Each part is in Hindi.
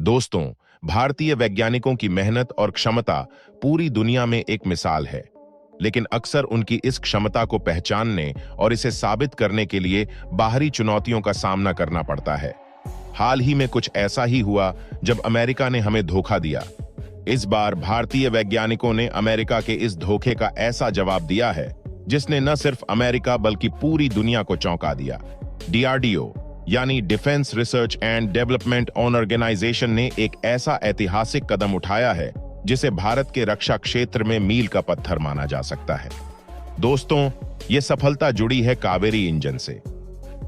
दोस्तों, भारतीय वैज्ञानिकों की मेहनत और क्षमता पूरी दुनिया में एक मिसाल है, लेकिन अक्सर उनकी इस क्षमता को पहचानने और इसे साबित करने के लिए बाहरी चुनौतियों का सामना करना पड़ता है। हाल ही में कुछ ऐसा ही हुआ जब अमेरिका ने हमें धोखा दिया। इस बार भारतीय वैज्ञानिकों ने अमेरिका के इस धोखे का ऐसा जवाब दिया है जिसने न सिर्फ अमेरिका बल्कि पूरी दुनिया को चौंका दिया। डीआरडीओ यानी defence research and development organisation ने एक ऐसा ऐतिहासिक कदम उठाया है जिसे भारत के रक्षा क्षेत्र में मील का पत्थर माना जा सकता है। दोस्तों, ये सफलता जुड़ी है कावेरी इंजन से।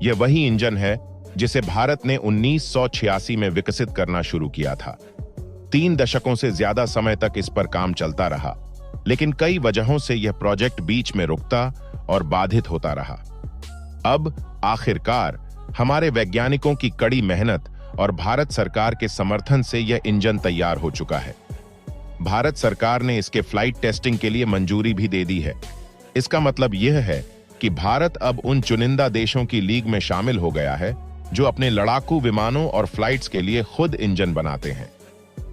यह वही इंजन है जिसे भारत ने 1986 में विकसित करना शुरू किया था। 3 दशकों से ज्यादा समय तक इस पर काम चलता रहा, लेकिन कई वजहों से यह प्रोजेक्ट बीच में रुकता और बाधित होता रहा। अब आखिरकार हमारे वैज्ञानिकों की कड़ी मेहनत और भारत सरकार के समर्थन से यह इंजन तैयार हो चुका है। भारत सरकार ने इसके फ्लाइट टेस्टिंग के लिए मंजूरी भी दे दी है। इसका मतलब यह है कि भारत अब उन चुनिंदा देशों की लीग में शामिल हो गया है जो अपने लड़ाकू विमानों और फ्लाइट्स के लिए खुद इंजन बनाते हैं।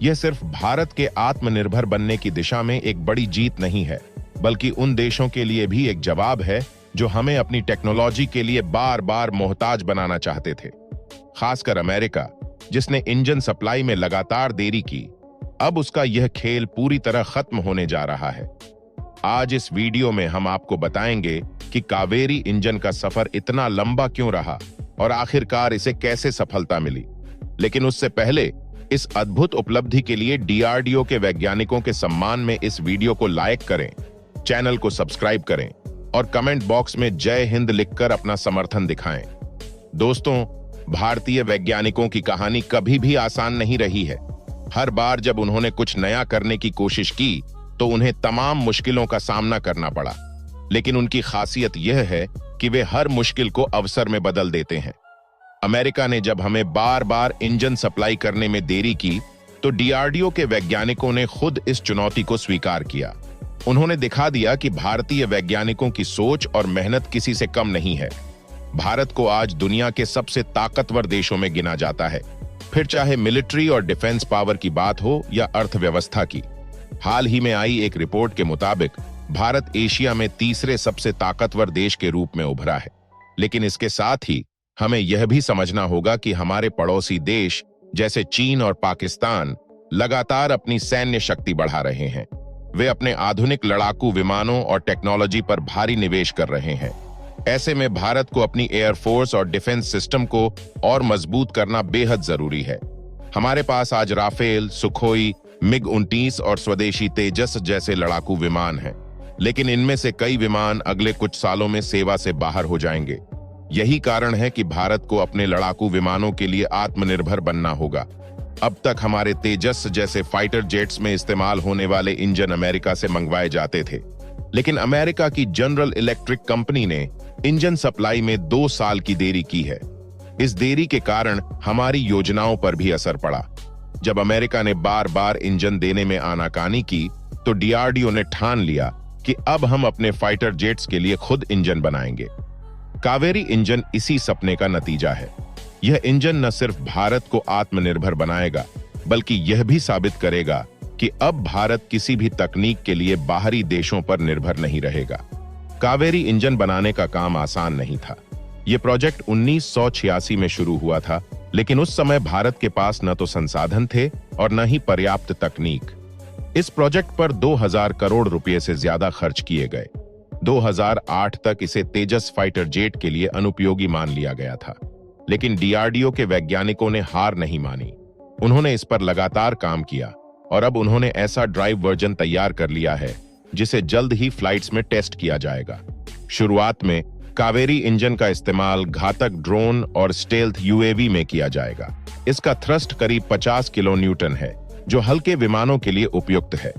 यह सिर्फ भारत के आत्मनिर्भर बनने की दिशा में एक बड़ी जीत नहीं है, बल्कि उन देशों के लिए भी एक जवाब है जो हमें अपनी टेक्नोलॉजी के लिए बार बार मोहताज बनाना चाहते थे। खासकर अमेरिका, जिसने इंजन सप्लाई में लगातार देरी की, अब उसका यह खेल पूरी तरह खत्म होने जा रहा है। आज इस वीडियो में हम आपको बताएंगे कि कावेरी इंजन का सफर इतना लंबा क्यों रहा और आखिरकार इसे कैसे सफलता मिली। लेकिन उससे पहले इस अद्भुत उपलब्धि के लिए डीआरडीओ के वैज्ञानिकों के सम्मान में इस वीडियो को लाइक करें, चैनल को सब्सक्राइब करें और कमेंट बॉक्स में जय हिंद लिखकर अपना समर्थन दिखाएं। दोस्तों, भारतीय वैज्ञानिकों की कहानी कभी भी आसान नहीं रही है। हर बार जब उन्होंने कुछ नया करने की कोशिश की तो उन्हें तमाम मुश्किलों का सामना करना पड़ा, लेकिन उनकी खासियत यह है कि वे हर मुश्किल को अवसर में बदल देते हैं। अमेरिका ने जब हमें बार बार इंजन सप्लाई करने में देरी की तो डीआरडीओ के वैज्ञानिकों ने खुद इस चुनौती को स्वीकार किया। उन्होंने दिखा दिया कि भारतीय वैज्ञानिकों की सोच और मेहनत किसी से कम नहीं है। भारत को आज दुनिया के सबसे ताकतवर देशों में गिना जाता है, फिर चाहे मिलिट्री और डिफेंस पावर की बात हो या अर्थव्यवस्था की। हाल ही में आई एक रिपोर्ट के मुताबिक भारत एशिया में तीसरे सबसे ताकतवर देश के रूप में उभरा है। लेकिन इसके साथ ही हमें यह भी समझना होगा कि हमारे पड़ोसी देश जैसे चीन और पाकिस्तान लगातार अपनी सैन्य शक्ति बढ़ा रहे हैं। वे अपने आधुनिक लड़ाकू विमानों और टेक्नोलॉजी पर भारी निवेश कर रहे हैं। ऐसे में भारत को अपनी एयरफोर्स और डिफेंस सिस्टम को और मजबूत करना बेहद जरूरी है। हमारे पास आज राफेल, सुखोई, मिग-29 और स्वदेशी तेजस जैसे लड़ाकू विमान हैं, लेकिन इनमें से कई विमान अगले कुछ सालों में सेवा से बाहर हो जाएंगे। यही कारण है कि भारत को अपने लड़ाकू विमानों के लिए आत्मनिर्भर बनना होगा। अब तक हमारे तेजस जैसे फाइटर जेट्स में इस्तेमाल होने वाले इंजन अमेरिका से मंगवाए जाते थे, लेकिन अमेरिका की जनरल इलेक्ट्रिक कंपनी ने इंजन सप्लाई में 2 साल की देरी की है। इस देरी के कारण हमारी योजनाओं पर भी असर पड़ा। जब अमेरिका ने बार बार इंजन देने में आनाकानी की तो डीआरडीओ ने ठान लिया कि अब हम अपने फाइटर जेट्स के लिए खुद इंजन बनाएंगे। कावेरी इंजन इसी सपने का नतीजा है। यह इंजन न सिर्फ भारत को आत्मनिर्भर बनाएगा, बल्कि यह भी साबित करेगा कि अब भारत किसी भी तकनीक के लिए बाहरी देशों पर निर्भर नहीं रहेगा। कावेरी इंजन बनाने का काम आसान नहीं था। यह प्रोजेक्ट 1986 में शुरू हुआ था, लेकिन उस समय भारत के पास न तो संसाधन थे और न ही पर्याप्त तकनीक। इस प्रोजेक्ट पर 2000 करोड़ रुपए से ज्यादा खर्च किए गए। 2008 तक इसे तेजस फाइटर जेट के लिए अनुपयोगी मान लिया गया था, लेकिन डीआरडीओ के वैज्ञानिकों ने हार नहीं मानी। उन्होंने इस पर लगातार काम किया और अब उन्होंने ऐसा ड्राइव वर्जन तैयार कर लिया है जिसे जल्द ही फ्लाइट्स में टेस्ट किया जाएगा। शुरुआत में कावेरी इंजन का इस्तेमाल घातक ड्रोन और स्टेल्थ यूएवी में किया जाएगा। इसका थ्रस्ट करीब 50 किलो न्यूटन है, जो हल्के विमानों के लिए उपयुक्त है,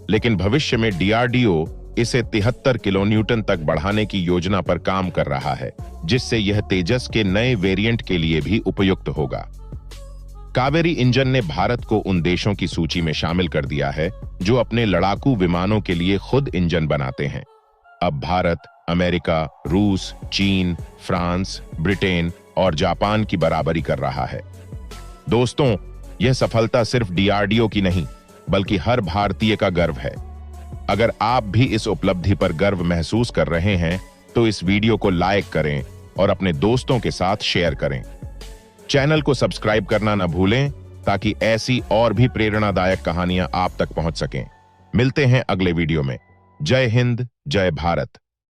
लेकिन भविष्य में डीआरडीओ इसे 73 किलो न्यूटन तक बढ़ाने की योजना पर काम कर रहा है, जिससे यह तेजस के नए वेरिएंट के लिए भी उपयुक्त होगा। कावेरी इंजन ने भारत को उन देशों की सूची में शामिल कर दिया है जो अपने लड़ाकू विमानों के लिए खुद इंजन बनाते हैं। अब भारत अमेरिका, रूस, चीन, फ्रांस, ब्रिटेन और जापान की बराबरी कर रहा है। दोस्तों, यह सफलता सिर्फ डीआरडीओ की नहीं, बल्कि हर भारतीय का गर्व है। अगर आप भी इस उपलब्धि पर गर्व महसूस कर रहे हैं, तो इस वीडियो को लाइक करें और अपने दोस्तों के साथ शेयर करें। चैनल को सब्सक्राइब करना न भूलें, ताकि ऐसी और भी प्रेरणादायक कहानियां आप तक पहुंच सकें। मिलते हैं अगले वीडियो में। जय हिंद, जय भारत।